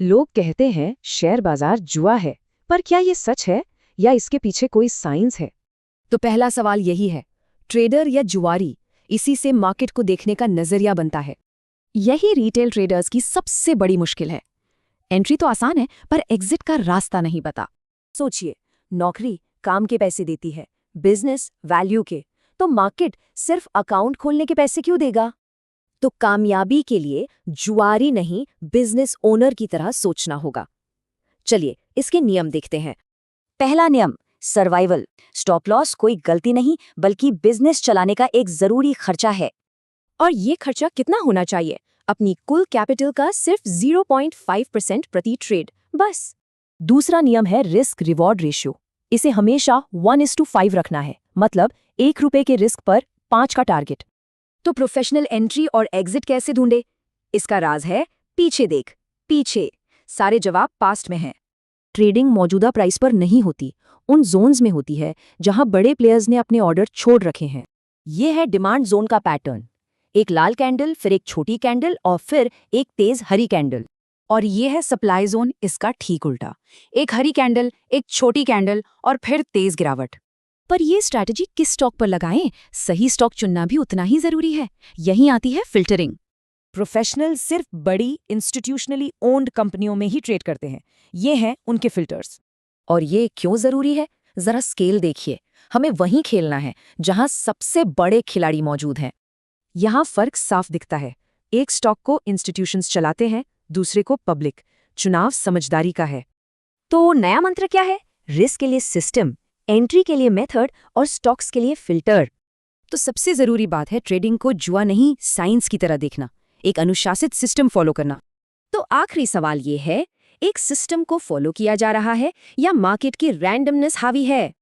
लोग कहते हैं शेयर बाजार जुआ है, पर क्या ये सच है या इसके पीछे कोई साइंस है? तो पहला सवाल यही है, ट्रेडर या जुआरी, इसी से मार्केट को देखने का नजरिया बनता है। यही रिटेल ट्रेडर्स की सबसे बड़ी मुश्किल है। एंट्री तो आसान है, पर एग्जिट का रास्ता नहीं पता। सोचिए, नौकरी काम के पैसे देती है, बिजनेस वैल्यू के, तो मार्केट सिर्फ अकाउंट खोलने के पैसे क्यों देगा? तो कामयाबी के लिए जुआरी नहीं, बिजनेस ओनर की तरह सोचना होगा। चलिए इसके नियम देखते हैं। पहला नियम, सर्वाइवल। स्टॉप लॉस कोई गलती नहीं, बल्कि बिजनेस चलाने का एक जरूरी खर्चा है। और ये खर्चा कितना होना चाहिए? अपनी कुल कैपिटल का सिर्फ 0.5% प्रति ट्रेड, बस। दूसरा नियम है रिस्क रिवॉर्ड रेशियो। इसे हमेशा 1:5 रखना है, मतलब 1 रुपए के रिस्क पर 5 का टारगेट। तो प्रोफेशनल एंट्री और एग्जिट कैसे ढूंढे? इसका राज है पीछे देख। पीछे सारे जवाब पास्ट में हैं। ट्रेडिंग मौजूदा प्राइस पर नहीं होती, उन जोन्स में होती है जहां बड़े प्लेयर्स ने अपने ऑर्डर छोड़ रखे हैं। ये है डिमांड जोन का पैटर्न। एक लाल कैंडल, फिर एक छोटी कैंडल और फिर एक तेज हरी कैंडल। और ये है सप्लाई जोन, इसका ठीक उल्टा। एक हरी कैंडल, एक छोटी कैंडल और फिर तेज गिरावट। पर ये स्ट्रैटेजी किस स्टॉक पर लगाएं? सही स्टॉक चुनना भी उतना ही जरूरी है। यहीं आती है फिल्टरिंग। प्रोफेशनल सिर्फ बड़ी इंस्टीट्यूशनली ओन्ड कंपनियों में ही ट्रेड करते हैं। ये हैं उनके फिल्टर्स। और ये क्यों जरूरी है? जरा स्केल देखिए। हमें वहीं खेलना है जहां सबसे बड़े खिलाड़ी मौजूद हैं। यहाँ फर्क साफ दिखता है। एक स्टॉक को इंस्टीट्यूशंस चलाते हैं, दूसरे को पब्लिक। चुनाव समझदारी का है। तो नया मंत्र क्या है? रिस्क के लिए सिस्टम, एंट्री के लिए मेथड और स्टॉक्स के लिए फिल्टर। तो सबसे जरूरी बात है ट्रेडिंग को जुआ नहीं, साइंस की तरह देखना, एक अनुशासित सिस्टम फॉलो करना। तो आखिरी सवाल ये है, एक सिस्टम को फॉलो किया जा रहा है या मार्केट की रैंडमनेस हावी है?